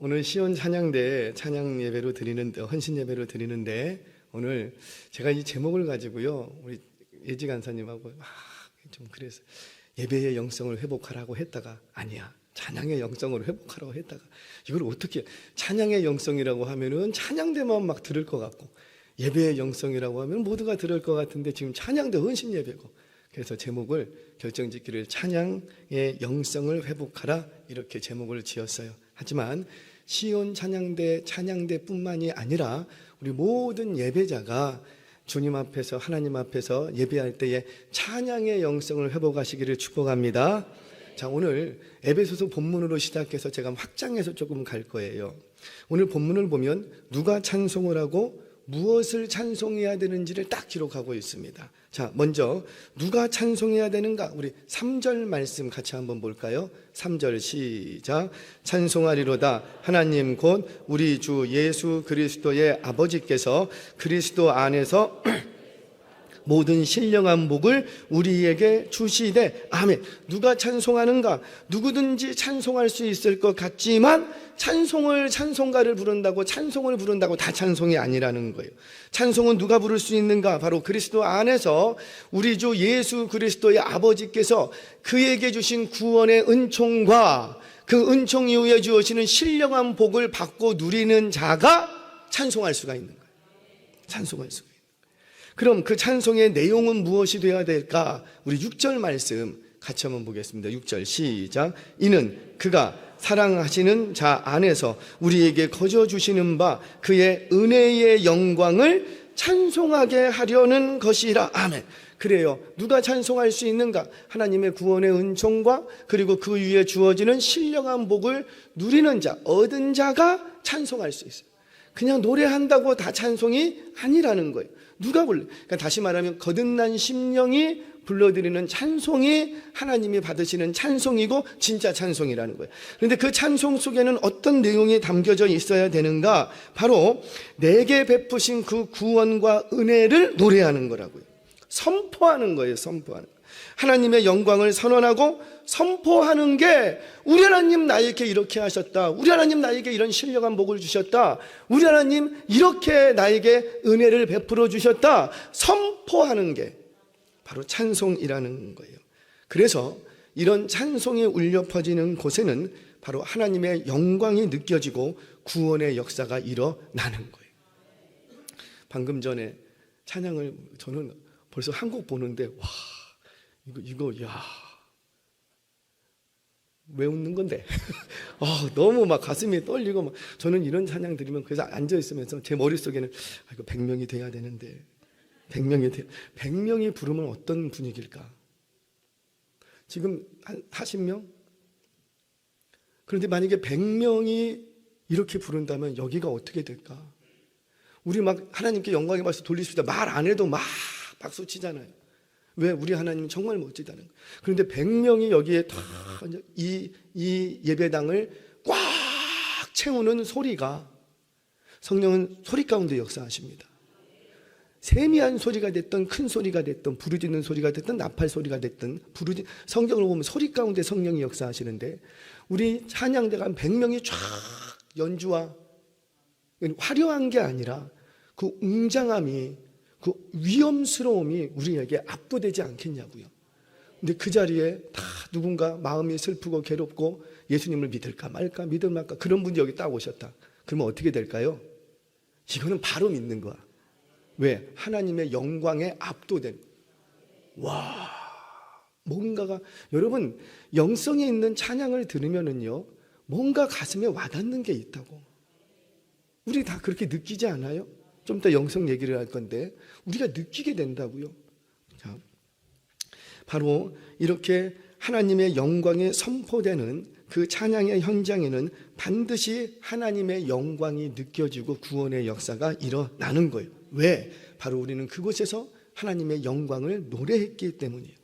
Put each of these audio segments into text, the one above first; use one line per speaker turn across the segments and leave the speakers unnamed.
오늘 시온 찬양대 찬양 예배로 드리는데 헌신 예배로 드리는데 오늘 제가 이 제목을 가지고요 우리 예지 간사님하고 좀 그래서 예배의 영성을 회복하라고 했다가 아니야 찬양의 영성을 회복하라고 했다가 이걸 어떻게 찬양의 영성이라고 하면은 찬양대만 막 들을 것 같고 예배의 영성이라고 하면 모두가 들을 것 같은데 지금 찬양대 헌신 예배고 그래서 제목을 결정짓기를 찬양의 영성을 회복하라 이렇게 제목을 지었어요. 하지만 시온 찬양대뿐만이 아니라 우리 모든 예배자가 주님 앞에서 하나님 앞에서 예배할 때에 찬양의 영성을 회복하시기를 축복합니다. 자, 오늘 에베소서 본문으로 시작해서 제가 확장해서 조금 갈 거예요. 오늘 본문을 보면 누가 찬송을 하고 무엇을 찬송해야 되는지를 딱 기록하고 있습니다. 자, 먼저 누가 찬송해야 되는가? 우리 3절 말씀 같이 한번 볼까요? 3절 시작. 찬송하리로다 하나님 곧 우리 주 예수 그리스도의 아버지께서 그리스도 안에서 모든 신령한 복을 우리에게 주시되 아멘. 누가 찬송하는가? 누구든지 찬송할 수 있을 것 같지만 찬송가를 부른다고 찬송을 부른다고 다 찬송이 아니라는 거예요. 찬송은 누가 부를 수 있는가? 바로 그리스도 안에서 우리 주 예수 그리스도의 아버지께서 그에게 주신 구원의 은총과 그 은총 이후에 주어지는 신령한 복을 받고 누리는 자가 찬송할 수가 있는 거예요. 찬송할 수가 있는 거예요. 그럼 그 찬송의 내용은 무엇이 되어야 될까? 우리 6절 말씀 같이 한번 보겠습니다. 6절 시작. 이는 그가 사랑하시는 자 안에서 우리에게 거저 주시는 바 그의 은혜의 영광을 찬송하게 하려는 것이라. 아멘. 그래요. 누가 찬송할 수 있는가? 하나님의 구원의 은총과 그리고 그 위에 주어지는 신령한 복을 누리는 자, 얻은 자가 찬송할 수 있어요. 그냥 노래한다고 다 찬송이 아니라는 거예요. 누가 불러? 그러니까 다시 말하면 거듭난 심령이 불러드리는 찬송이 하나님이 받으시는 찬송이고 진짜 찬송이라는 거예요. 그런데 그 찬송 속에는 어떤 내용이 담겨져 있어야 되는가? 바로 내게 베푸신 그 구원과 은혜를 노래하는 거라고요. 선포하는 거예요. 선포하는 거예요. 하나님의 영광을 선언하고 선포하는 게 우리 하나님 나에게 이렇게 하셨다. 우리 하나님 나에게 이런 신령한 복을 주셨다. 우리 하나님 이렇게 나에게 은혜를 베풀어 주셨다. 선포하는 게 바로 찬송이라는 거예요. 그래서 이런 찬송이 울려 퍼지는 곳에는 바로 하나님의 영광이 느껴지고 구원의 역사가 일어나는 거예요. 방금 전에 찬양을 저는 벌써 한 곡 보는데 와 이거 왜 웃는 건데? 너무 막 가슴이 떨리고 막 저는 이런 찬양 들으면 그래서 앉아 있으면서 제 머릿속에는 이거 100명이 돼야 되는데 100명이 부르면 어떤 분위기일까? 지금 한 40명? 그런데 만약에 100명이 이렇게 부른다면 여기가 어떻게 될까? 우리 막 하나님께 영광의 박수 돌리십시다. 말 안 해도 막 박수 치잖아요. 왜? 우리 하나님은 정말 멋지다는 거예요. 그런데 100명이 여기에 다 이 예배당을 꽉 채우는 소리가 성령은 소리 가운데 역사하십니다. 세미한 소리가 됐든 큰 소리가 됐든 부르짖는 소리가 됐든 나팔 소리가 됐든 성경을 보면 소리 가운데 성령이 역사하시는데 우리 찬양대가 한 100명이 쫙 연주와 화려한 게 아니라 그 웅장함이 그 위험스러움이 우리에게 압도되지 않겠냐고요. 근데 그 자리에 다 누군가 마음이 슬프고 괴롭고 예수님을 믿을까 말까 믿을 말까 그런 분이 여기 딱 오셨다. 그러면 어떻게 될까요? 이거는 바로 믿는 거야. 왜? 하나님의 영광에 압도된. 와, 뭔가가 여러분 영성이 있는 찬양을 들으면은요 뭔가 가슴에 와닿는 게 있다고. 우리 다 그렇게 느끼지 않아요? 좀 이따 영성 얘기를 할 건데 우리가 느끼게 된다고요. 자, 바로 이렇게 하나님의 영광이 선포되는 그 찬양의 현장에는 반드시 하나님의 영광이 느껴지고 구원의 역사가 일어나는 거예요. 왜? 바로 우리는 그곳에서 하나님의 영광을 노래했기 때문이에요.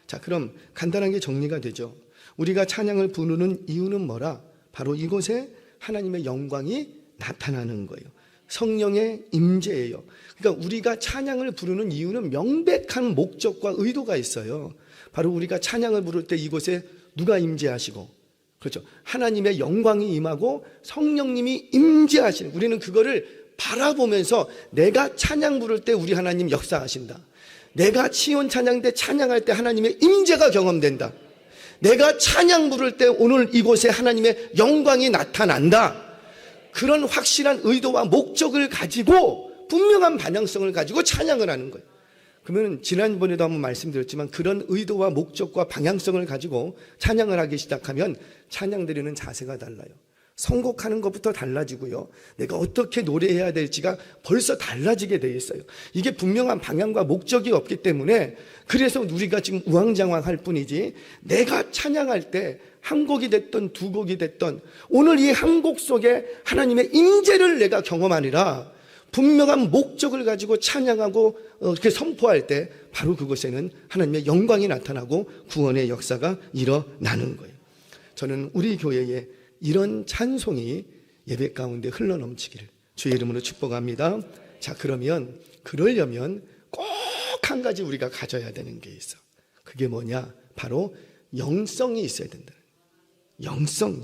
자, 그럼 간단하게 정리가 되죠. 우리가 찬양을 부르는 이유는 뭐라? 바로 이곳에 하나님의 영광이 나타나는 거예요. 성령의 임재예요. 그러니까 우리가 찬양을 부르는 이유는 명백한 목적과 의도가 있어요. 바로 우리가 찬양을 부를 때 이곳에 누가 임재하시고 그렇죠. 하나님의 영광이 임하고 성령님이 임재하시는, 우리는 그거를 바라보면서 내가 찬양 부를 때 우리 하나님 역사하신다. 내가 시온 찬양 때 찬양할 때 하나님의 임재가 경험된다. 내가 찬양 부를 때 오늘 이곳에 하나님의 영광이 나타난다. 그런 확실한 의도와 목적을 가지고 분명한 방향성을 가지고 찬양을 하는 거예요. 그러면 지난번에도 한번 말씀드렸지만 그런 의도와 목적과 방향성을 가지고 찬양을 하기 시작하면 찬양 드리는 자세가 달라요. 선곡하는 것부터 달라지고요. 내가 어떻게 노래해야 될지가 벌써 달라지게 돼 있어요. 이게 분명한 방향과 목적이 없기 때문에 그래서 우리가 지금 우왕좌왕할 뿐이지, 내가 찬양할 때 한 곡이 됐던 두 곡이 됐던 오늘 이 한 곡 속에 하나님의 임재를 내가 경험하리라 분명한 목적을 가지고 찬양하고 이렇게 선포할 때 바로 그곳에는 하나님의 영광이 나타나고 구원의 역사가 일어나는 거예요. 저는 우리 교회에 이런 찬송이 예배 가운데 흘러넘치기를 주의 이름으로 축복합니다. 자, 그러면 그러려면 꼭 한 가지 우리가 가져야 되는 게 있어. 그게 뭐냐? 바로 영성이 있어야 된다. 영성.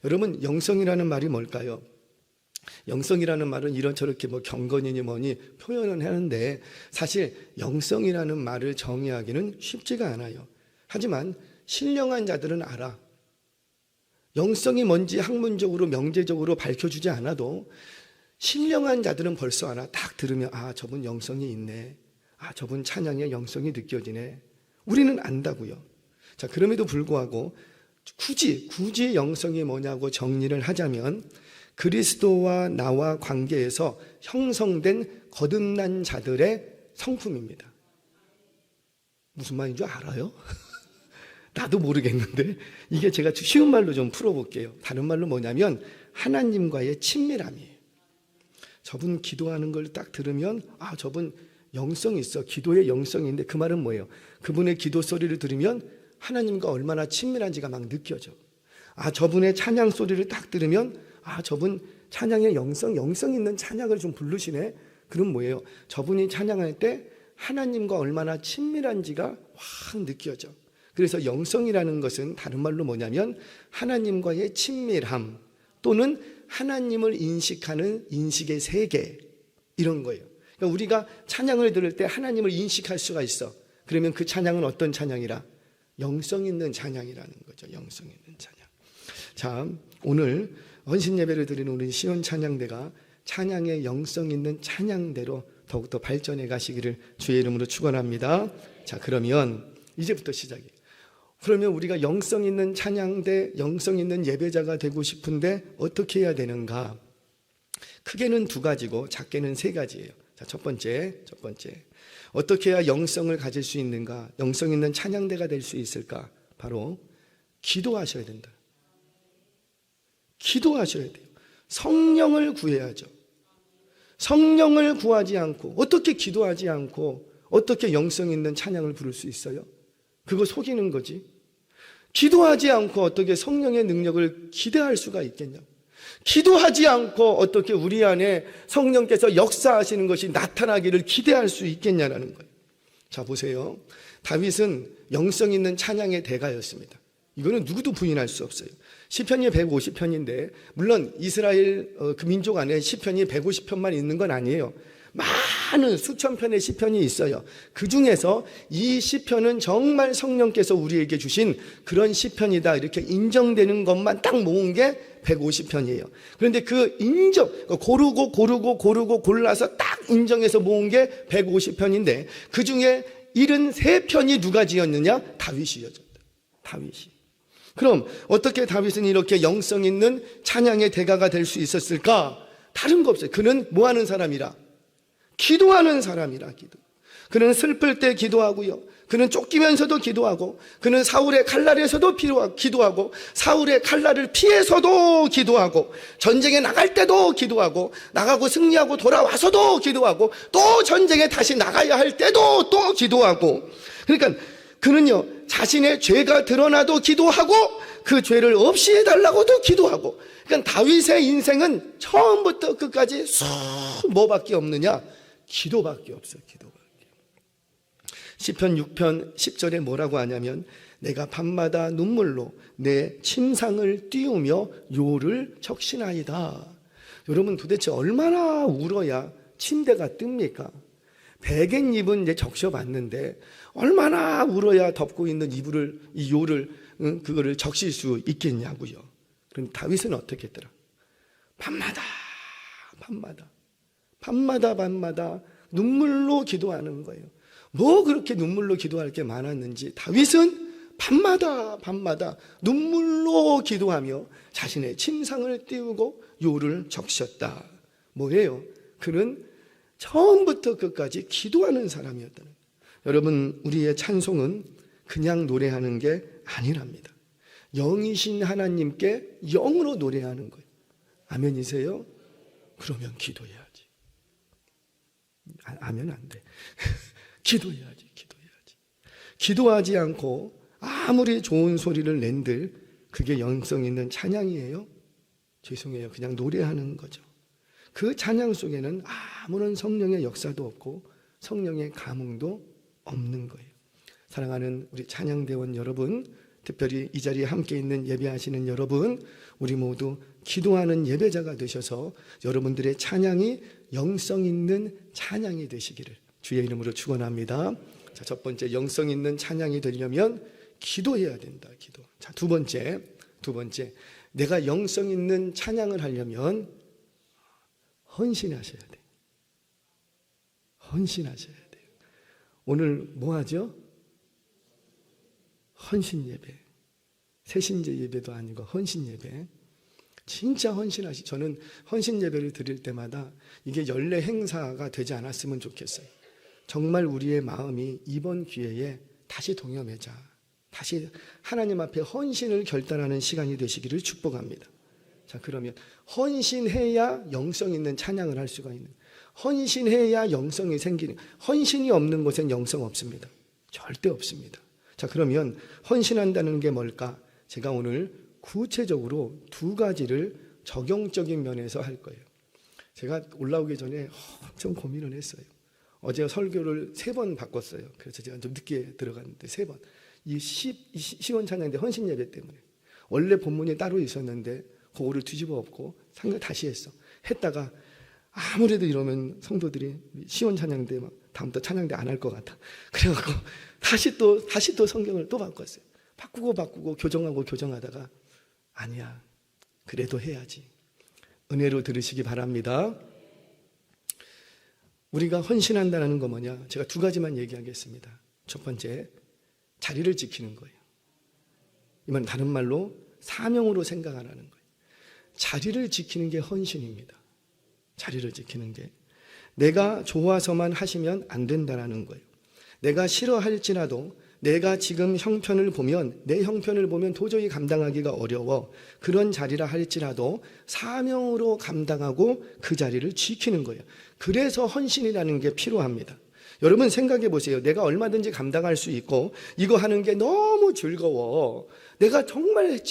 여러분, 영성이라는 말이 뭘까요? 영성이라는 말은 이런저렇게 뭐 경건이니 뭐니 표현은 하는데 사실 영성이라는 말을 정의하기는 쉽지가 않아요. 하지만 신령한 자들은 알아. 영성이 뭔지 학문적으로 명제적으로 밝혀주지 않아도 신령한 자들은 벌써 알아. 딱 들으면 아, 저분 영성이 있네. 아, 저분 찬양의 영성이 느껴지네. 우리는 안다고요. 자, 그럼에도 불구하고 굳이 영성이 뭐냐고 정리를 하자면 그리스도와 나와 관계에서 형성된 거듭난 자들의 성품입니다. 무슨 말인 줄 알아요? 나도 모르겠는데 이게 제가 쉬운 말로 좀 풀어볼게요. 다른 말로 뭐냐면 하나님과의 친밀함이에요. 저분 기도하는 걸 딱 들으면 아, 저분 영성이 있어. 기도에 영성이 있는데 그 말은 뭐예요? 그분의 기도 소리를 들으면 하나님과 얼마나 친밀한지가 막 느껴져. 아, 저분의 찬양 소리를 딱 들으면 아, 저분 찬양의 영성 있는 찬양을 좀 부르시네. 그럼 뭐예요? 저분이 찬양할 때 하나님과 얼마나 친밀한지가 확 느껴져. 그래서 영성이라는 것은 다른 말로 뭐냐면 하나님과의 친밀함 또는 하나님을 인식하는 인식의 세계, 이런 거예요. 그러니까 우리가 찬양을 들을 때 하나님을 인식할 수가 있어. 그러면 그 찬양은 어떤 찬양이라? 영성 있는 찬양이라는 거죠. 영성 있는 찬양. 자, 오늘 헌신 예배를 드리는 우리 시온 찬양대가 찬양의 영성 있는 찬양대로 더욱더 발전해 가시기를 주의 이름으로 축원합니다. 자, 그러면 이제부터 시작이에요. 그러면 우리가 영성 있는 찬양대, 영성 있는 예배자가 되고 싶은데 어떻게 해야 되는가? 크게는 두 가지고 작게는 세 가지예요. 자, 첫 번째. 어떻게 해야 영성을 가질 수 있는가? 영성 있는 찬양대가 될 수 있을까? 바로 기도하셔야 된다. 기도하셔야 돼요. 성령을 구해야죠. 성령을 구하지 않고 어떻게 기도하지 않고 어떻게 영성 있는 찬양을 부를 수 있어요? 그거 속이는 거지. 기도하지 않고 어떻게 성령의 능력을 기대할 수가 있겠냐? 기도하지 않고 어떻게 우리 안에 성령께서 역사하시는 것이 나타나기를 기대할 수 있겠냐라는 거예요. 자, 보세요. 다윗은 영성 있는 찬양의 대가였습니다. 이거는 누구도 부인할 수 없어요. 시편이 150편인데 물론 이스라엘 그 민족 안에 시편이 150편만 있는 건 아니에요. 많은 수천 편의 시편이 있어요. 그 중에서 이 시편은 정말 성령께서 우리에게 주신 그런 시편이다 이렇게 인정되는 것만 딱 모은 게 150편이에요. 그런데 그 고르고 골라서 딱 인정해서 모은 게 150편인데 그 중에 73편이 누가 지었느냐? 다윗이었죠. 다윗이. 그럼 어떻게 다윗은 이렇게 영성 있는 찬양의 대가가 될 수 있었을까? 다른 거 없어요. 그는 뭐 하는 사람이라? 기도하는 사람이라. 그는 슬플 때 기도하고요. 그는 쫓기면서도 기도하고, 그는 사울의 칼날에서도 기도하고, 사울의 칼날을 피해서도 기도하고, 전쟁에 나갈 때도 기도하고, 나가고 승리하고 돌아와서도 기도하고, 또 전쟁에 다시 나가야 할 때도 또 기도하고. 그러니까 그는요, 자신의 죄가 드러나도 기도하고, 그 죄를 없이 해달라고도 기도하고. 그러니까 다윗의 인생은 처음부터 끝까지 뭐밖에 없느냐? 기도밖에 없어요. 기도밖에. 시편 6편 10절에 뭐라고 하냐면 내가 밤마다 눈물로 내 침상을 띄우며 요를 적시나이다. 여러분 도대체 얼마나 울어야 침대가 뜹니까? 베갯잎은 이제 적셔봤는데 얼마나 울어야 덮고 있는 이불을, 이 요를, 그거를 적실 수 있겠냐고요. 그럼 다윗은 어떻게 했더라? 밤마다 눈물로 기도하는 거예요. 뭐 그렇게 눈물로 기도할 게 많았는지 다윗은 밤마다 눈물로 기도하며 자신의 침상을 띄우고 요를 적셨다. 뭐예요? 그는 처음부터 끝까지 기도하는 사람이었다는 거예요. 여러분, 우리의 찬송은 그냥 노래하는 게 아니랍니다. 영이신 하나님께 영으로 노래하는 거예요. 아멘이세요? 그러면 기도해야지. 아멘 안 돼. 기도해야지. 기도하지 않고 아무리 좋은 소리를 낸들 그게 영성 있는 찬양이에요? 죄송해요. 그냥 노래하는 거죠. 그 찬양 속에는 아무런 성령의 역사도 없고 성령의 감흥도 없는 거예요. 사랑하는 우리 찬양대원 여러분, 특별히 이 자리에 함께 있는 예배하시는 여러분, 우리 모두 기도하는 예배자가 되셔서 여러분들의 찬양이 영성 있는 찬양이 되시기를 주의 이름으로 축원합니다. 자, 첫 번째, 영성 있는 찬양이 되려면 기도해야 된다. 기도. 자, 두 번째, 내가 영성 있는 찬양을 하려면 헌신하셔야 돼요. 헌신하셔야 돼요. 오늘 뭐 하죠? 헌신 예배. 새신제 예배도 아니고 헌신 예배. 진짜 헌신하시. 저는 헌신 예배를 드릴 때마다 이게 연례 행사가 되지 않았으면 좋겠어요. 정말 우리의 마음이 이번 기회에 다시 동여매자, 다시 하나님 앞에 헌신을 결단하는 시간이 되시기를 축복합니다. 자, 그러면 헌신해야 영성 있는 찬양을 할 수가 있는, 헌신해야 영성이 생기는, 헌신이 없는 곳엔 영성 없습니다. 절대 없습니다. 자, 그러면 헌신한다는 게 뭘까? 제가 오늘 구체적으로 두 가지를 적용적인 면에서 할 거예요. 제가 올라오기 전에 엄청 고민을 했어요. 어제 설교를 3번 바꿨어요. 그래서 제가 좀 늦게 들어갔는데 3번. 이 시원 찬양인데 헌신 예배 때문에. 원래 본문이 따로 있었는데 그거를 뒤집어 엎고 상관 다시 했어. 했다가 아무래도 이러면 성도들이 시원 찬양대 막 다음부터 찬양대 안 할 것 같아. 그래갖고 다시 또 성경을 또 바꿨어요. 바꾸고 교정하다가 아니야. 그래도 해야지. 은혜로 들으시기 바랍니다. 우리가 헌신한다는 거 뭐냐? 제가 두 가지만 얘기하겠습니다. 첫 번째, 자리를 지키는 거예요. 이건 다른 말로 사명으로 생각하라는 거예요. 자리를 지키는 게 헌신입니다. 자리를 지키는 게. 내가 좋아서만 하시면 안 된다는 거예요. 내가 싫어할지라도 내가 지금 형편을 보면, 내 형편을 보면 도저히 감당하기가 어려워. 그런 자리라 할지라도 사명으로 감당하고 그 자리를 지키는 거예요. 그래서 헌신이라는 게 필요합니다. 여러분 생각해 보세요. 내가 얼마든지 감당할 수 있고 이거 하는 게 너무 즐거워. 내가 정말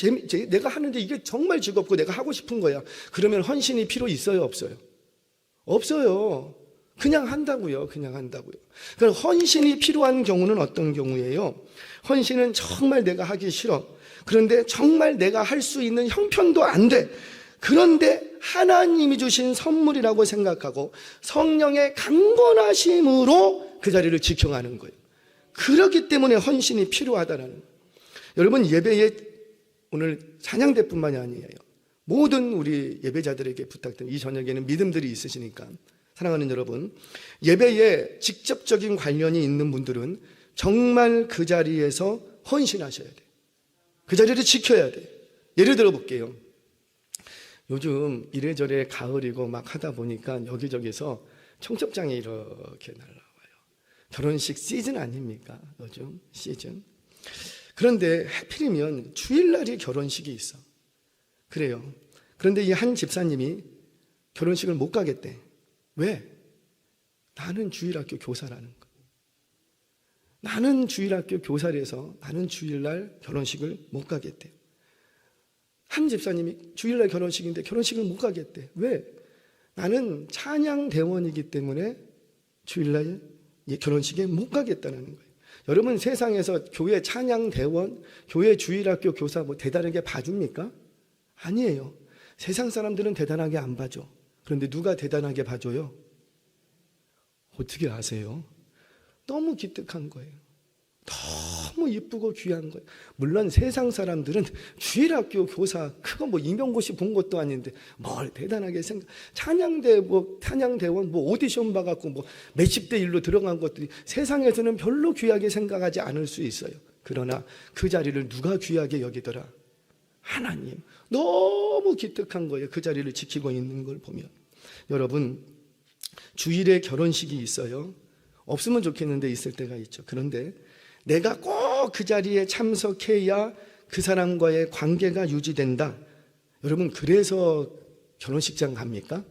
내가 하는데 이게 정말 즐겁고 내가 하고 싶은 거야. 그러면 헌신이 필요 있어요, 없어요? 없어요. 그냥 한다고요. 그럼 헌신이 필요한 경우는 어떤 경우예요? 헌신은 정말 내가 하기 싫어. 그런데 정말 내가 할 수 있는 형편도 안 돼. 그런데 하나님이 주신 선물이라고 생각하고 성령의 강권하심으로 그 자리를 지켜가는 거예요. 그렇기 때문에 헌신이 필요하다는 거예요. 여러분, 예배에 오늘 찬양대뿐만이 아니에요. 모든 우리 예배자들에게 부탁드립니다. 이 저녁에는 믿음들이 있으시니까. 사랑하는 여러분, 예배에 직접적인 관련이 있는 분들은 정말 그 자리에서 헌신하셔야 돼요. 그 자리를 지켜야 돼요. 예를 들어 볼게요. 요즘 이래저래 가을이고 막 하다 보니까 여기저기서 청첩장이 이렇게 날라와요. 결혼식 시즌 아닙니까? 요즘 시즌. 그런데 하필이면 주일날이 결혼식이 있어. 그래요. 그런데 이 한 집사님이 결혼식을 못 가겠대. 왜? 나는 주일학교 교사라는 거. 나는 주일학교 교사라서 나는 주일날 결혼식을 못 가겠대. 한 집사님이 주일날 결혼식인데 결혼식을 못 가겠대. 왜? 나는 찬양대원이기 때문에 주일날 결혼식에 못 가겠다는 거예요. 여러분 세상에서 교회 찬양대원, 교회 주일학교 교사 뭐 대단하게 봐줍니까? 아니에요. 세상 사람들은 대단하게 안 봐줘. 그런데 누가 대단하게 봐줘요? 어떻게 아세요? 너무 기특한 거예요. 너무 이쁘고 귀한 거예요. 물론 세상 사람들은 주일학교 교사 그거 뭐 임용고시 본 것도 아닌데 뭘 대단하게 찬양대 뭐 찬양대원 뭐 오디션 봐갖고 뭐 몇십 대 일로 들어간 것들이 세상에서는 별로 귀하게 생각하지 않을 수 있어요. 그러나 그 자리를 누가 귀하게 여기더라? 하나님. 너무 기특한 거예요. 그 자리를 지키고 있는 걸 보면. 여러분 주일에 결혼식이 있어요. 없으면 좋겠는데 있을 때가 있죠. 그런데 내가 꼭 그 자리에 참석해야 그 사람과의 관계가 유지된다. 여러분 그래서 결혼식장 갑니까?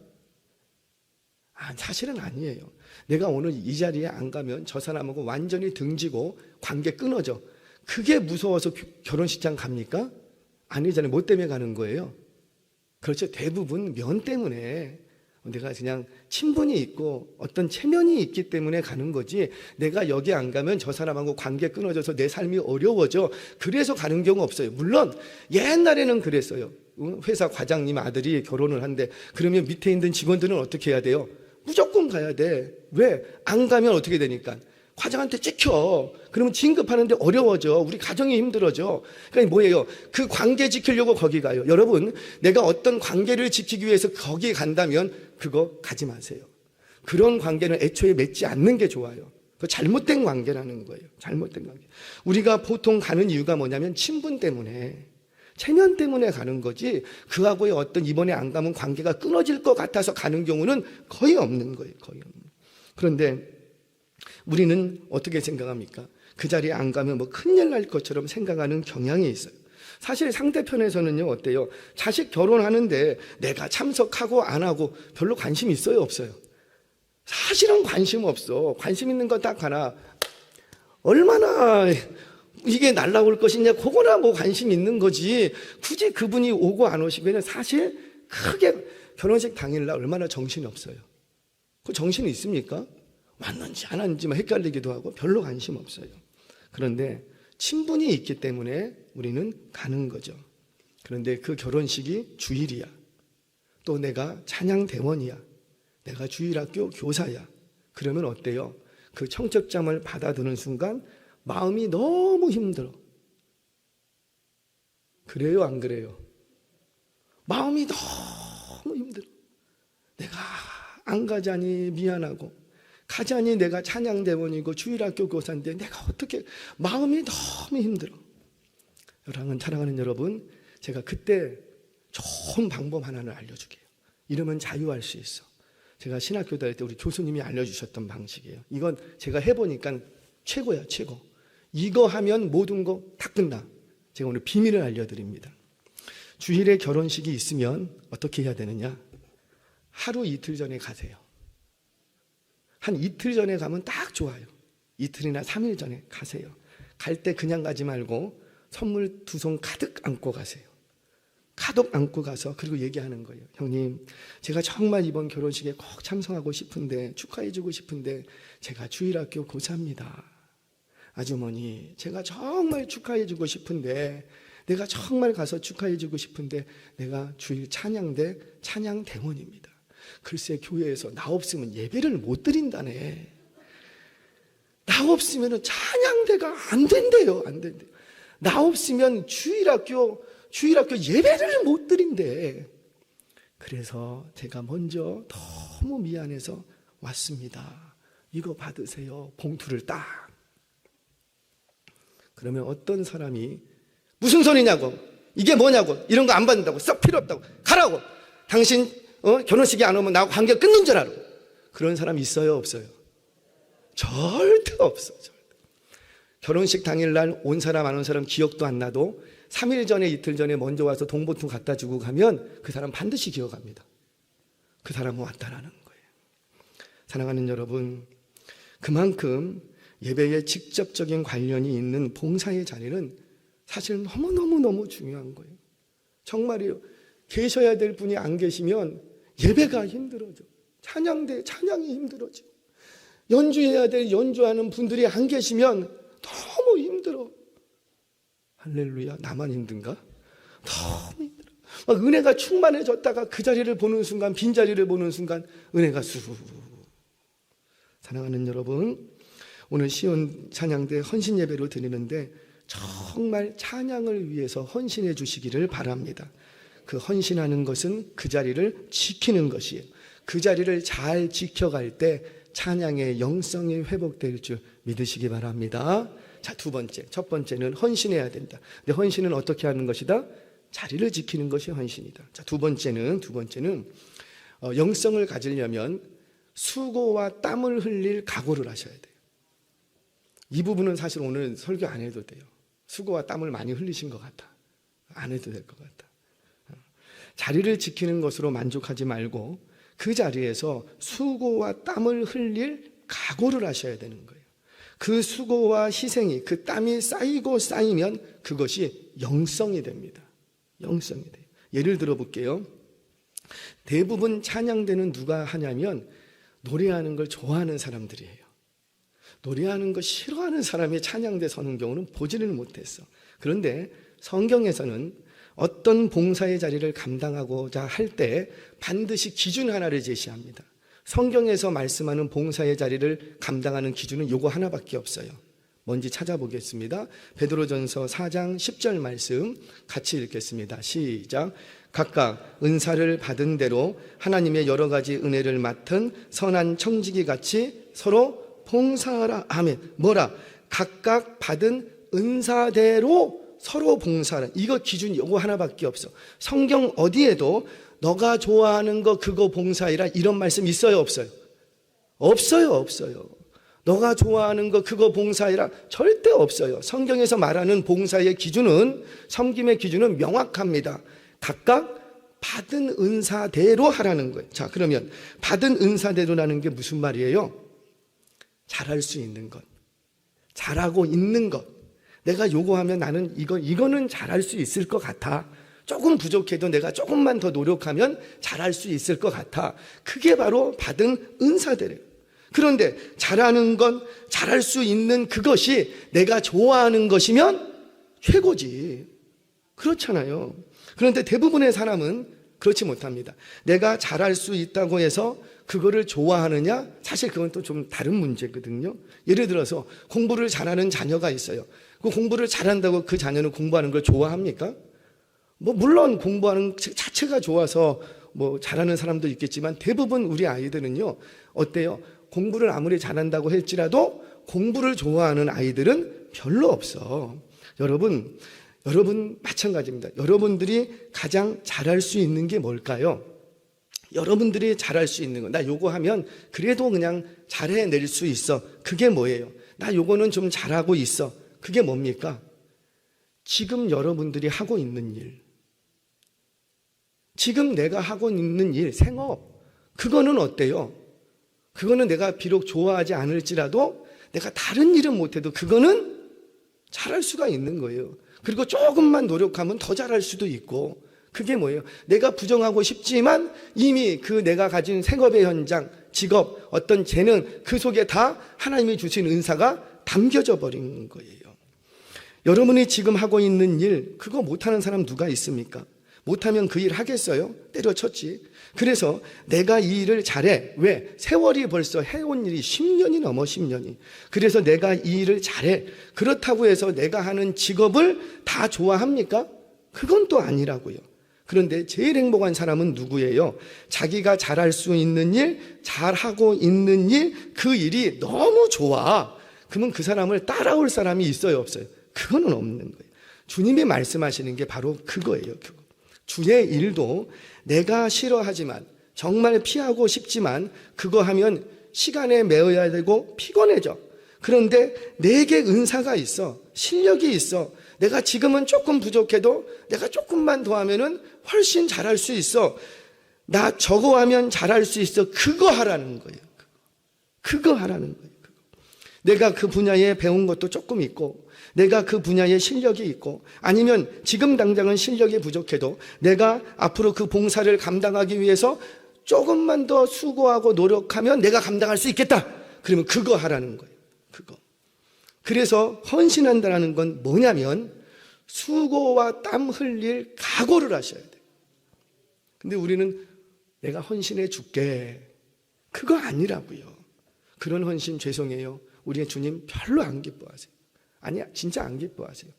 사실은 아니에요. 내가 오늘 이 자리에 안 가면 저 사람하고 완전히 등지고 관계 끊어져. 그게 무서워서 결혼식장 갑니까? 아니잖아요. 뭐 때문에 가는 거예요? 그렇죠. 대부분 면 때문에 내가 그냥 친분이 있고 어떤 체면이 있기 때문에 가는 거지 내가 여기 안 가면 저 사람하고 관계 끊어져서 내 삶이 어려워져 그래서 가는 경우 없어요. 물론 옛날에는 그랬어요. 회사 과장님 아들이 결혼을 한대. 그러면 밑에 있는 직원들은 어떻게 해야 돼요? 무조건 가야 돼. 왜? 안 가면 어떻게 되니까? 과장한테 찍혀. 그러면 진급하는데 어려워져. 우리 가정이 힘들어져. 그러니까 뭐예요? 그 관계 지키려고 거기 가요. 여러분, 내가 어떤 관계를 지키기 위해서 거기 간다면 그거 가지 마세요. 그런 관계는 애초에 맺지 않는 게 좋아요. 그 잘못된 관계라는 거예요. 잘못된 관계. 우리가 보통 가는 이유가 뭐냐면 친분 때문에, 체면 때문에 가는 거지 그하고의 어떤 이번에 안 가면 관계가 끊어질 것 같아서 가는 경우는 거의 없는 거예요. 거의 없는. 그런데 우리는 어떻게 생각합니까? 그 자리에 안 가면 뭐 큰일 날 것처럼 생각하는 경향이 있어요. 사실 상대편에서는요, 어때요? 자식 결혼하는데 내가 참석하고 안 하고 별로 관심 있어요, 없어요? 사실은 관심 없어. 관심 있는 건 딱 하나. 얼마나 이게 날라올 것이냐, 그거나 뭐 관심 있는 거지. 굳이 그분이 오고 안 오시면 사실 크게 결혼식 당일날 얼마나 정신이 없어요. 그 정신이 있습니까? 왔는지 안 왔는지만 헷갈리기도 하고 별로 관심 없어요. 그런데 친분이 있기 때문에 우리는 가는 거죠. 그런데 그 결혼식이 주일이야. 또 내가 찬양대원이야. 내가 주일학교 교사야. 그러면 어때요? 그 청첩장을 받아드는 순간 마음이 너무 힘들어. 그래요, 안 그래요? 마음이 너무 힘들어. 내가 안 가자니 미안하고 가자니 내가 찬양대원이고 주일학교 교사인데 내가 어떻게 마음이 너무 힘들어. 사랑하는 여러분, 제가 그때 좋은 방법 하나를 알려줄게요. 이러면 자유할 수 있어. 제가 신학교 다닐 때 우리 교수님이 알려주셨던 방식이에요. 이건 제가 해보니까 최고야, 최고. 이거 하면 모든 거 다 끝나. 제가 오늘 비밀을 알려드립니다. 주일에 결혼식이 있으면 어떻게 해야 되느냐? 하루 이틀 전에 가세요. 한 이틀 전에 가면 딱 좋아요. 이틀이나 3일 전에 가세요. 갈 때 그냥 가지 말고 선물 2손 가득 안고 가세요. 가득 안고 가서 그리고 얘기하는 거예요. 형님, 제가 정말 이번 결혼식에 꼭 참석하고 싶은데 축하해주고 싶은데 제가 주일학교 교사입니다. 아주머니, 제가 정말 축하해주고 싶은데 내가 정말 가서 축하해주고 싶은데 내가 주일 찬양대 찬양대원입니다. 글쎄 교회에서 나 없으면 예배를 못 드린다네. 나 없으면 찬양대가 안 된대요. 안 된대요. 나 없으면 주일학교 예배를 못 드린대. 그래서 제가 먼저 너무 미안해서 왔습니다. 이거 받으세요. 봉투를 딱. 그러면 어떤 사람이 무슨 소리냐고, 이게 뭐냐고, 이런 거 안 받는다고, 썩 필요 없다고, 가라고. 당신 결혼식이 안 오면 나하고 관계 끊는 줄 알아. 그런 사람 있어요, 없어요? 절대 없어. 절대. 결혼식 당일날 온 사람 안 온 사람 기억도 안 나도 3일 전에 이틀 전에 먼저 와서 동보통 갖다 주고 가면 그 사람 반드시 기억합니다. 그 사람은 왔다라는 거예요. 사랑하는 여러분, 그만큼 예배에 직접적인 관련이 있는 봉사의 자리는 사실 너무너무 중요한 거예요. 정말이요. 계셔야 될 분이 안 계시면 예배가 힘들어져. 찬양이 힘들어져. 연주해야 될 연주하는 분들이 안 계시면 힘들어. 할렐루야. 나만 힘든가? 너무 힘들어. 막 은혜가 충만해졌다가 그 자리를 보는 순간, 빈자리를 보는 순간 은혜가 쑥. 사랑하는 여러분, 오늘 시온 찬양대 헌신 예배로 드리는데 정말 찬양을 위해서 헌신해 주시기를 바랍니다. 그 헌신하는 것은 그 자리를 지키는 것이에요. 그 자리를 잘 지켜갈 때 찬양의 영성이 회복될 줄 믿으시기 바랍니다. 자, 두 번째. 첫 번째는 헌신해야 된다. 근데 헌신은 어떻게 하는 것이다? 자리를 지키는 것이 헌신이다. 자, 두 번째는 영성을 가지려면 수고와 땀을 흘릴 각오를 하셔야 돼요. 이 부분은 사실 오늘 설교 안 해도 돼요. 수고와 땀을 많이 흘리신 것 같아. 안 해도 될 것 같아. 자리를 지키는 것으로 만족하지 말고 그 자리에서 수고와 땀을 흘릴 각오를 하셔야 되는 거예요. 그 수고와 희생이, 그 땀이 쌓이고 쌓이면 그것이 영성이 됩니다. 영성이 돼요. 예를 들어 볼게요. 대부분 찬양대는 누가 하냐면 노래하는 걸 좋아하는 사람들이에요. 노래하는 거 싫어하는 사람이 찬양대 서는 경우는 보지는 못했어. 그런데 성경에서는 어떤 봉사의 자리를 감당하고자 할 때 반드시 기준 하나를 제시합니다. 성경에서 말씀하는 봉사의 자리를 감당하는 기준은 요거 하나밖에 없어요. 뭔지 찾아보겠습니다. 베드로전서 4장 10절 말씀 같이 읽겠습니다. 시작. 각각 은사를 받은 대로 하나님의 여러 가지 은혜를 맡은 선한 청지기 같이 서로 봉사하라. 아멘. 뭐라? 각각 받은 은사대로 서로 봉사하라. 이거 기준이 이거 하나밖에 없어. 성경 어디에도 너가 좋아하는 거 그거 봉사해라 이런 말씀 있어요, 없어요? 없어요. 너가 좋아하는 거 그거 봉사해라 절대 없어요. 성경에서 말하는 봉사의 기준은, 섬김의 기준은 명확합니다. 각각 받은 은사대로 하라는 거예요. 자, 그러면 받은 은사대로라는 게 무슨 말이에요? 잘할 수 있는 것, 잘하고 있는 것. 내가 요구하면 나는 이거는 잘할 수 있을 것 같아. 조금 부족해도 내가 조금만 더 노력하면 잘할 수 있을 것 같아. 그게 바로 받은 은사대래요. 그런데 잘하는 건, 잘할 수 있는 그것이 내가 좋아하는 것이면 최고지. 그렇잖아요. 그런데 대부분의 사람은 그렇지 못합니다. 내가 잘할 수 있다고 해서 그거를 좋아하느냐? 사실 그건 또 좀 다른 문제거든요. 예를 들어서 공부를 잘하는 자녀가 있어요. 그 공부를 잘한다고 그 자녀는 공부하는 걸 좋아합니까? 물론 공부하는 자체가 좋아서 잘하는 사람도 있겠지만 대부분 우리 아이들은요, 어때요? 공부를 아무리 잘한다고 할지라도 공부를 좋아하는 아이들은 별로 없어. 여러분 마찬가지입니다. 여러분들이 가장 잘할 수 있는 게 뭘까요? 여러분들이 잘할 수 있는 거, 나 요거 하면 그래도 그냥 잘해낼 수 있어. 그게 뭐예요? 나 요거는 좀 잘하고 있어. 그게 뭡니까? 지금 여러분들이 하고 있는 일, 지금 내가 하고 있는 일, 생업, 그거는 어때요? 그거는 내가 비록 좋아하지 않을지라도 내가 다른 일은 못해도 그거는 잘할 수가 있는 거예요. 그리고 조금만 노력하면 더 잘할 수도 있고. 그게 뭐예요? 내가 부정하고 싶지만 이미 그 내가 가진 생업의 현장, 직업, 어떤 재능, 그 속에 다 하나님이 주신 은사가 담겨져 버린 거예요. 여러분이 지금 하고 있는 일, 그거 못하는 사람 누가 있습니까? 못하면 그 일 하겠어요? 때려쳤지. 그래서 내가 이 일을 잘해. 왜? 세월이 벌써 해온 일이 10년이 넘어, 10년이. 그래서 내가 이 일을 잘해. 그렇다고 해서 내가 하는 직업을 다 좋아합니까? 그건 또 아니라고요. 그런데 제일 행복한 사람은 누구예요? 자기가 잘할 수 있는 일, 잘하고 있는 일, 그 일이 너무 좋아. 그러면 그 사람을 따라올 사람이 있어요, 없어요? 그거는 없는 거예요. 주님이 말씀하시는 게 바로 그거예요. 그거. 주의 일도 내가 싫어하지만, 정말 피하고 싶지만 그거 하면 시간에 매어야 되고 피곤해져. 그런데 내게 은사가 있어, 실력이 있어. 내가 지금은 조금 부족해도 내가 조금만 더 하면은 훨씬 잘할 수 있어. 나 저거 하면 잘할 수 있어. 그거 하라는 거예요. 그거 하라는 거예요. 내가 그 분야에 배운 것도 조금 있고, 내가 그 분야에 실력이 있고, 아니면 지금 당장은 실력이 부족해도 내가 앞으로 그 봉사를 감당하기 위해서 조금만 더 수고하고 노력하면 내가 감당할 수 있겠다. 그러면 그거 하라는 거예요. 그래서 헌신한다는 건 뭐냐면 수고와 땀 흘릴 각오를 하셔야 돼요. 근데 우리는 내가 헌신해 줄게, 그거 아니라고요. 그런 헌신 죄송해요, 우리의 주님 별로 안 기뻐하세요. 아니야, 진짜 안 기뻐하세요.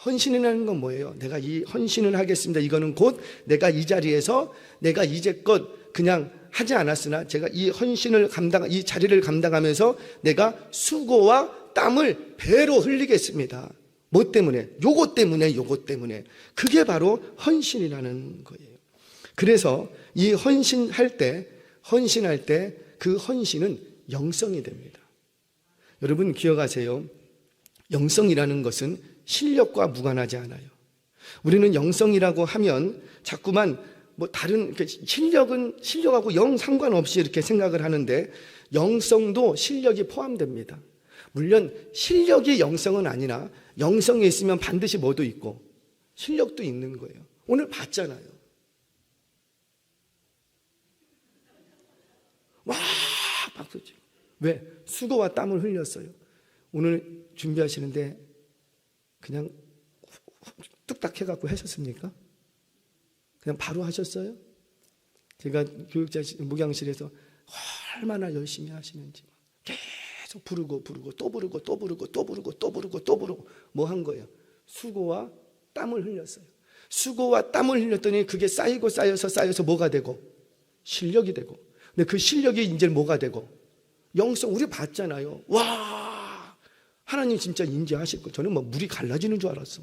헌신이라는 건 뭐예요? 내가 이 헌신을 하겠습니다. 이거는 곧 내가 이 자리에서 내가 이제껏 그냥 하지 않았으나 제가 이 헌신을 이 자리를 감당하면서 내가 수고와 땀을 배로 흘리겠습니다. 뭐 때문에? 요것 때문에. 그게 바로 헌신이라는 거예요. 그래서 이 헌신할 때 그 헌신은 영성이 됩니다. 여러분 기억하세요. 영성이라는 것은 실력과 무관하지 않아요. 우리는 영성이라고 하면 자꾸만 뭐 다른 실력하고 영 상관없이 이렇게 생각을 하는데, 영성도 실력이 포함됩니다. 물론 실력이 영성은 아니나 영성이 있으면 반드시 뭐도 있고 실력도 있는 거예요. 오늘 봤잖아요. 와, 박수 치고. 왜? 수고와 땀을 흘렸어요. 오늘 준비하시는데 그냥 뚝딱 해갖고 하셨습니까? 그냥 바로 하셨어요? 제가 교육자 목양실에서 얼마나 열심히 하시는지 계속 부르고 뭐 한 거예요? 수고와 땀을 흘렸어요. 수고와 땀을 흘렸더니 그게 쌓여서 뭐가 되고? 실력이 되고. 근데 그 실력이 이제 뭐가 되고? 영성. 우리 봤잖아요. 와, 하나님 진짜 인지하실 거. 저는 뭐 물이 갈라지는 줄 알았어.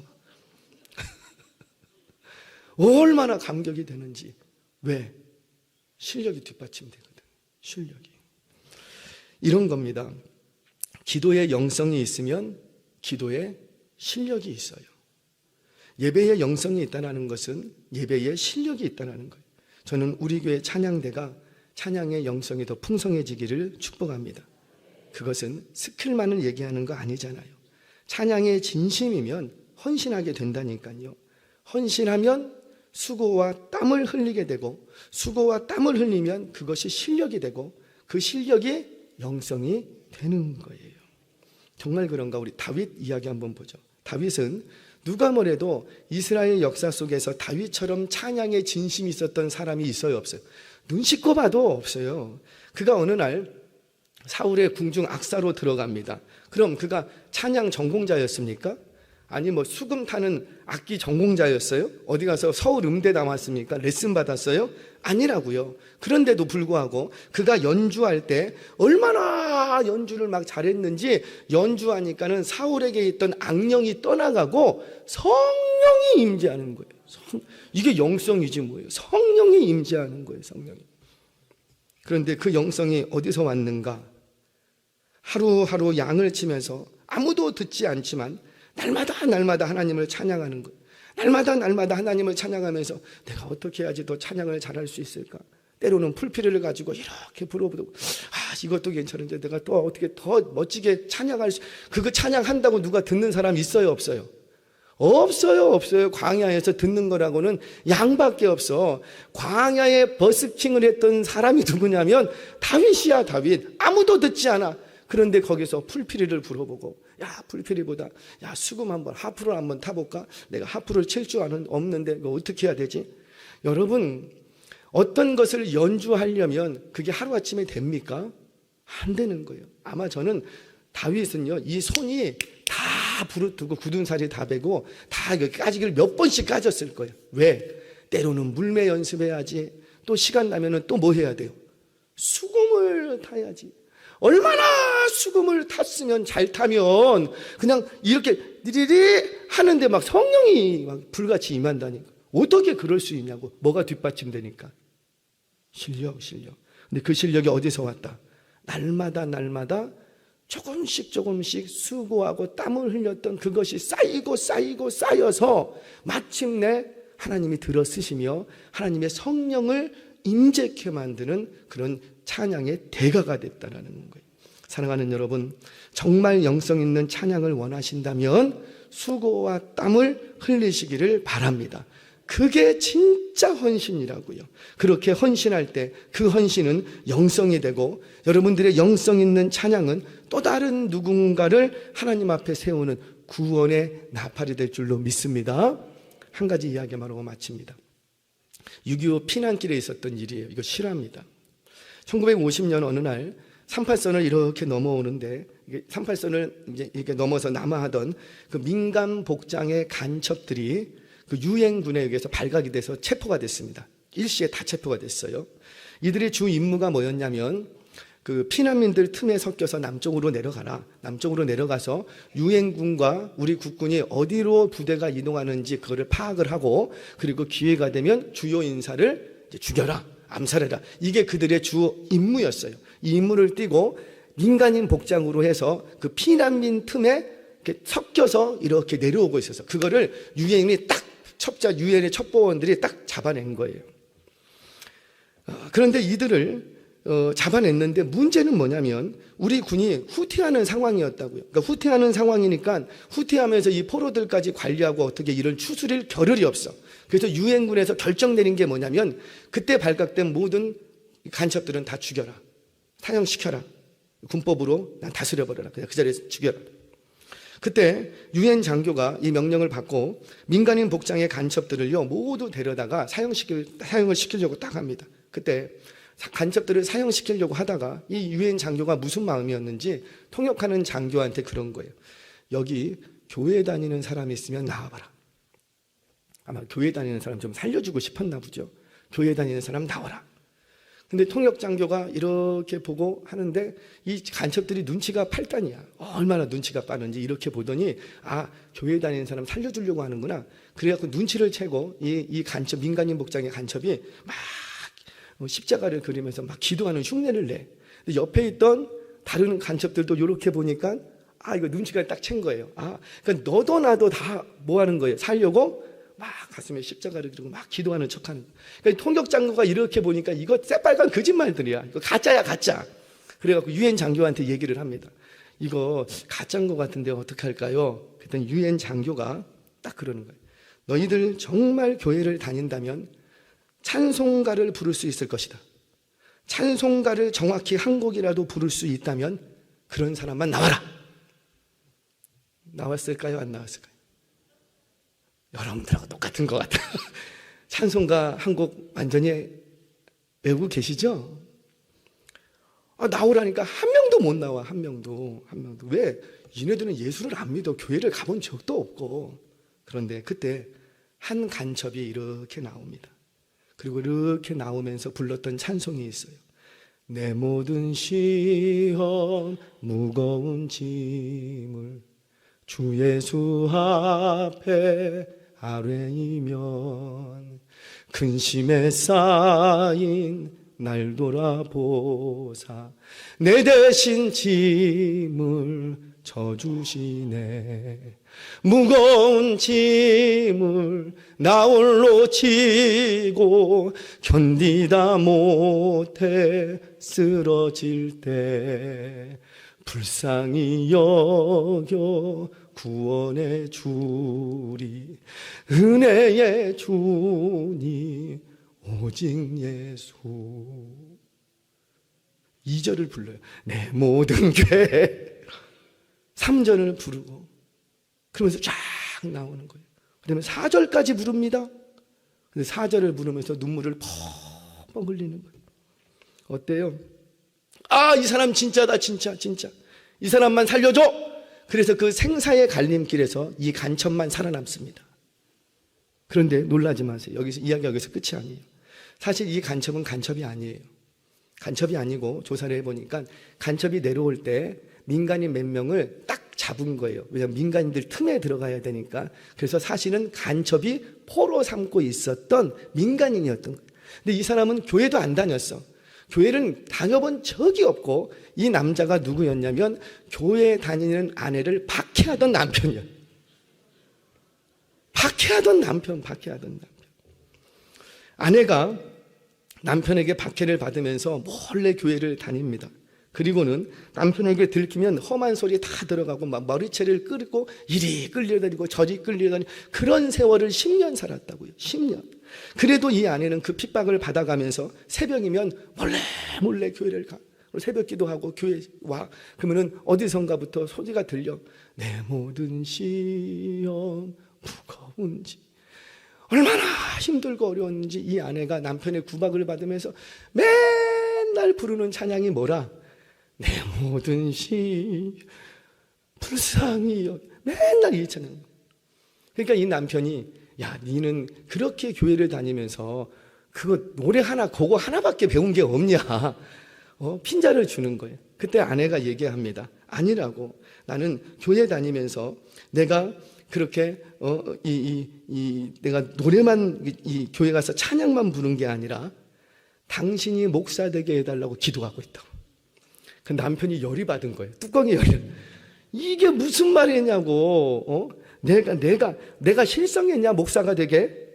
얼마나 감격이 되는지. 왜? 실력이 뒷받침되거든. 실력이. 이런 겁니다. 기도에 영성이 있으면 기도에 실력이 있어요. 예배에 영성이 있다는 것은 예배에 실력이 있다는 거예요. 저는 우리 교회 찬양대가 찬양의 영성이 더 풍성해지기를 축복합니다. 그것은 스킬만을 얘기하는 거 아니잖아요. 찬양의 진심이면 헌신하게 된다니까요. 헌신하면 수고와 땀을 흘리게 되고, 수고와 땀을 흘리면 그것이 실력이 되고, 그 실력이 영성이 되는 거예요. 정말 그런가? 우리 다윗 이야기 한번 보죠. 다윗은 누가 뭐래도 이스라엘 역사 속에서 다윗처럼 찬양의 진심이 있었던 사람이 있어요, 없어요? 눈 씻고 봐도 없어요. 그가 어느 날 사울의 궁중 악사로 들어갑니다. 그럼 그가 찬양 전공자였습니까? 아니 뭐 수금 타는 악기 전공자였어요? 어디 가서 서울 음대 나왔습니까? 레슨 받았어요? 아니라고요. 그런데도 불구하고 그가 연주할 때 얼마나 연주를 막 잘했는지, 연주하니까는 사울에게 있던 악령이 떠나가고 성령이 임재하는 거예요. 이게 영성이지 뭐예요. 성령이 임재하는 거예요. 성령이. 그런데 그 영성이 어디서 왔는가? 하루하루 양을 치면서 아무도 듣지 않지만 날마다 하나님을 찬양하는 거예요. 날마다 하나님을 찬양하면서 내가 어떻게 해야지 더 찬양을 잘할 수 있을까? 때로는 풀피리를 가지고 이렇게 부르고, 이것도 괜찮은데 내가 또 어떻게 더 멋지게 찬양할 수, 그거 찬양한다고 누가 듣는 사람 있어요, 없어요? 없어요. 광야에서 듣는 거라고는 양밖에 없어. 광야에 버스킹을 했던 사람이 누구냐면 다윗이야, 다윗. 아무도 듣지 않아. 그런데 거기서 풀피리를 불어보고, 야, 풀피리보다 야, 수금 한번, 하프를 한번 타볼까? 내가 하프를 칠 줄 없는데 이거 어떻게 해야 되지? 여러분, 어떤 것을 연주하려면 그게 하루아침에 됩니까? 안 되는 거예요. 아마 저는 다윗은요, 이 손이 다 부르트고 굳은 살이 다 베고 다 까지기를 몇 번씩 까졌을 거예요. 왜? 때로는 물매 연습해야지. 또 시간 나면은 또 뭐 해야 돼요? 수금을 타야지. 얼마나 수금을 탔으면, 잘 타면 그냥 이렇게 리리리 하는데 막 성령이 막 불같이 임한다니까. 어떻게 그럴 수 있냐고. 뭐가 뒷받침되니까? 실력. 근데 그 실력이 어디서 왔다? 날마다 조금씩 수고하고 땀을 흘렸던 그것이 쌓여서 마침내 하나님이 들어쓰시며 하나님의 성령을 임재케 만드는 그런 찬양의 대가가 됐다는 거예요. 사랑하는 여러분, 정말 영성 있는 찬양을 원하신다면 수고와 땀을 흘리시기를 바랍니다. 그게 진짜 헌신이라고요. 그렇게 헌신할 때 그 헌신은 영성이 되고, 여러분들의 영성 있는 찬양은 또 다른 누군가를 하나님 앞에 세우는 구원의 나팔이 될 줄로 믿습니다. 한 가지 이야기 말하고 마칩니다. 6.25 피난길에 있었던 일이에요. 이거 실화입니다. 1950년 어느 날 38선을 이렇게 넘어오는데, 38선을 이제 이렇게 넘어서 남하하던 그 민간 복장의 간첩들이 그 유엔군에 의해서 발각이 돼서 체포가 됐습니다. 일시에 다 체포가 됐어요. 이들의 주 임무가 뭐였냐면, 그 피난민들 틈에 섞여서 남쪽으로 내려가라. 남쪽으로 내려가서 유엔군과 우리 국군이 어디로 부대가 이동하는지 그거를 파악을 하고, 그리고 기회가 되면 주요 인사를 이제 죽여라, 암살해라. 이게 그들의 주 임무였어요. 이 임무를 띠고 민간인 복장으로 해서 그 피난민 틈에 이렇게 섞여서 이렇게 내려오고 있어서 그거를 유엔이 딱 유엔의 첩보원들이 딱 잡아낸 거예요. 그런데 이들을 잡아냈는데 문제는 뭐냐면 우리 군이 후퇴하는 상황이었다고요. 그러니까 후퇴하는 상황이니까 후퇴하면서 이 포로들까지 관리하고 어떻게 이런 추스릴 겨를이 없어. 그래서 유엔군에서 결정 내린 게 뭐냐면 그때 발각된 모든 간첩들은 다 죽여라. 사형시켜라. 군법으로 난 다스려버려라. 그냥 그 자리에서 죽여라. 그때 유엔 장교가 이 명령을 받고 민간인 복장의 간첩들을요 모두 데려다가 사형을 시키려고 딱 합니다. 그때 간첩들을 사형시키려고 하다가 이 유엔 장교가 무슨 마음이었는지 통역하는 장교한테 그런 거예요. 여기 교회 다니는 사람이 있으면 나와봐라. 아마 교회 다니는 사람 좀 살려주고 싶었나 보죠. 교회 다니는 사람 나와라. 근데 통역 장교가 이렇게 보고 하는데 이 간첩들이 눈치가 팔단이야. 얼마나 눈치가 빠른지 이렇게 보더니 교회 다니는 사람 살려주려고 하는구나. 그래갖고 눈치를 채고 이 간첩, 민간인 복장의 간첩이 막 십자가를 그리면서 막 기도하는 흉내를 내. 근데 옆에 있던 다른 간첩들도 이렇게 보니까 이거 눈치가 딱 챈 거예요. 그러니까 너도 나도 다 뭐 하는 거예요? 살려고 막 가슴에 십자가를 그리고 막 기도하는 척하는 거예요. 그러니까 통역 장교가 이렇게 보니까 이거 새빨간 거짓말들이야. 이거 가짜야, 가짜. 그래갖고 유엔 장교한테 얘기를 합니다. 이거 가짜인 것 같은데 어떻게 할까요? 그랬더니 유엔 장교가 딱 그러는 거예요. 너희들 정말 교회를 다닌다면 찬송가를 부를 수 있을 것이다. 찬송가를 정확히 한 곡이라도 부를 수 있다면 그런 사람만 나와라. 나왔을까요? 안 나왔을까요? 여러분들하고 똑같은 것 같아요. 찬송가 한 곡 완전히 외우고 계시죠? 나오라니까 한 명도 못 나와. 한 명도. 왜? 얘네들은 예수를 안 믿어. 교회를 가본 적도 없고. 그런데 그때 한 간첩이 이렇게 나옵니다. 그리고 이렇게 나오면서 불렀던 찬송이 있어요. 내 모든 시험 무거운 짐을 주 예수 앞에 아뢰이면 근심에 쌓인 날 돌아보사 내 대신 짐을 져주시네. 무거운 짐을 나 홀로 지고 견디다 못해 쓰러질 때 불쌍히 여겨 구원의 주리 은혜의 주니 오직 예수. 2절을 불러요. 내 모든 죄. 3절을 부르고 그러면서 쫙 나오는 거예요. 그 다음에 4절까지 부릅니다. 근데 4절을 부르면서 눈물을 펑펑 흘리는 거예요. 어때요? 이 사람 진짜다, 진짜. 이 사람만 살려줘! 그래서 그 생사의 갈림길에서 이 간첩만 살아남습니다. 그런데 놀라지 마세요. 이야기가 여기서 끝이 아니에요. 사실 이 간첩은 간첩이 아니에요. 간첩이 아니고 조사를 해보니까 간첩이 내려올 때 민간인 몇 명을 딱 잡은 거예요. 왜냐하면 민간인들 틈에 들어가야 되니까. 그래서 사실은 간첩이 포로 삼고 있었던 민간인이었던 거예요. 근데 이 사람은 교회도 안 다녔어. 교회를 다녀본 적이 없고 이 남자가 누구였냐면 교회에 다니는 아내를 박해하던 남편이야. 박해하던 남편. 아내가 남편에게 박해를 받으면서 몰래 교회를 다닙니다. 그리고는 남편에게 들키면 험한 소리 다 들어가고 막 머리채를 끌고 이리 끌려다니고 저리 끌려다니고 그런 세월을 10년 살았다고요. 10년. 그래도 이 아내는 그 핍박을 받아가면서 새벽이면 몰래 교회를 가. 새벽 기도하고 교회 와. 그러면은 어디선가부터 소리가 들려. 내 모든 시험 무거운지, 얼마나 힘들고 어려운지 이 아내가 남편의 구박을 받으면서 맨날 부르는 찬양이 뭐라? 내 모든 시 불쌍히 맨날 이 찬양. 그러니까 이 남편이 야, 니는 그렇게 교회를 다니면서 그거 노래 하나 그거 하나밖에 배운 게 없냐? 핀자를 주는 거예요. 그때 아내가 얘기합니다. 아니라고. 나는 교회 다니면서 내가 그렇게 내가 노래만 이 교회 가서 찬양만 부른 게 아니라 당신이 목사 되게 해달라고 기도하고 있다고. 그 남편이 열이 받은 거예요. 뚜껑이 열려. 이게 무슨 말이냐고. 내가 실성했냐 목사가 되게?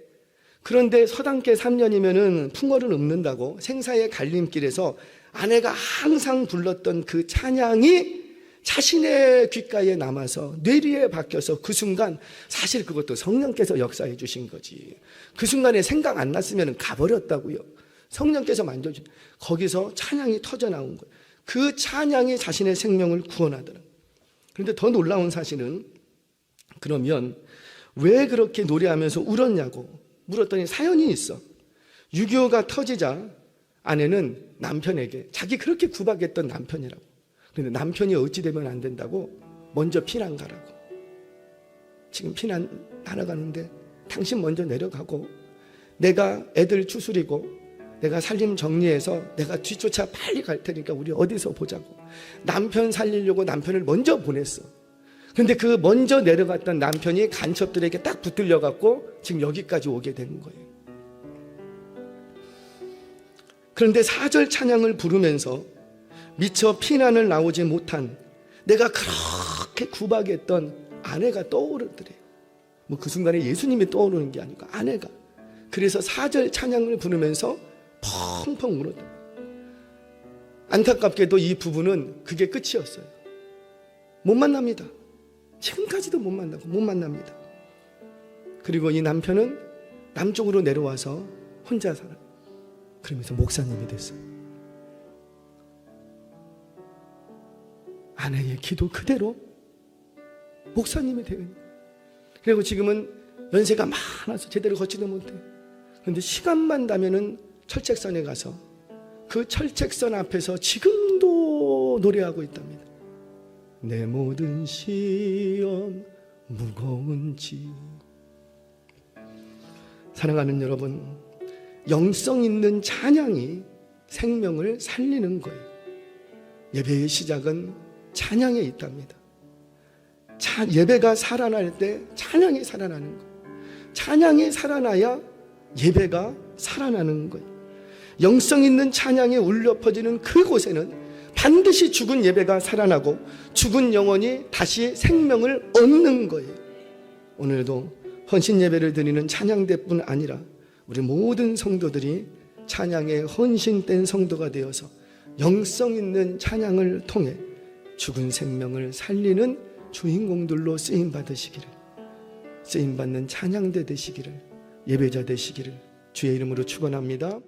그런데 서당계 3년이면은 풍어를 읊는다고. 생사의 갈림길에서 아내가 항상 불렀던 그 찬양이 자신의 귓가에 남아서 뇌리에 박혀서 그 순간, 사실 그것도 성령께서 역사해 주신 거지. 그 순간에 생각 안 났으면 가버렸다고요. 성령께서 만져주신, 거기서 찬양이 터져 나온 거예요. 그 찬양이 자신의 생명을 구원하더라고요. 그런데 더 놀라운 사실은, 그러면 왜 그렇게 노래하면서 울었냐고 물었더니 사연이 있어. 6.25가 터지자 아내는 남편에게, 자기 그렇게 구박했던 남편이라고, 그런데 남편이 어찌 되면 안 된다고 먼저 피난 가라고. 지금 피난 날아가는데 당신 먼저 내려가고 내가 애들 추스리고 내가 살림 정리해서 내가 뒤쫓아 빨리 갈 테니까 우리 어디서 보자고. 남편 살리려고 남편을 먼저 보냈어. 근데 그 먼저 내려갔던 남편이 간첩들에게 딱 붙들려 갖고 지금 여기까지 오게 된 거예요. 그런데 4절 찬양을 부르면서 미처 피난을 나오지 못한 내가 그렇게 구박했던 아내가 떠오르더래요. 뭐 그 순간에 예수님이 떠오르는 게 아니고 아내가. 그래서 4절 찬양을 부르면서 펑펑 울었다. 안타깝게도 이 부부는 그게 끝이었어요. 못 만납니다. 지금까지도 못 만납니다. 그리고 이 남편은 남쪽으로 내려와서 혼자 살아요. 그러면서 목사님이 됐어요. 아내의 기도 그대로 목사님이 되는 거예요. 그리고 지금은 연세가 많아서 제대로 걷지도 못해요. 그런데 시간만 나면은 철책선에 가서 그 철책선 앞에서 지금도 노래하고 있답니다. 내 모든 시험 무거운지. 사랑하는 여러분, 영성 있는 찬양이 생명을 살리는 거예요. 예배의 시작은 찬양에 있답니다. 예배가 살아날 때 찬양이 살아나는 거예요. 찬양이 살아나야 예배가 살아나는 거예요. 영성 있는 찬양이 울려 퍼지는 그곳에는 반드시 죽은 예배가 살아나고 죽은 영혼이 다시 생명을 얻는 거예요. 오늘도 헌신 예배를 드리는 찬양대뿐 아니라 우리 모든 성도들이 찬양에 헌신된 성도가 되어서 영성 있는 찬양을 통해 죽은 생명을 살리는 주인공들로 쓰임받는 찬양대 되시기를, 예배자 되시기를 주의 이름으로 축원합니다.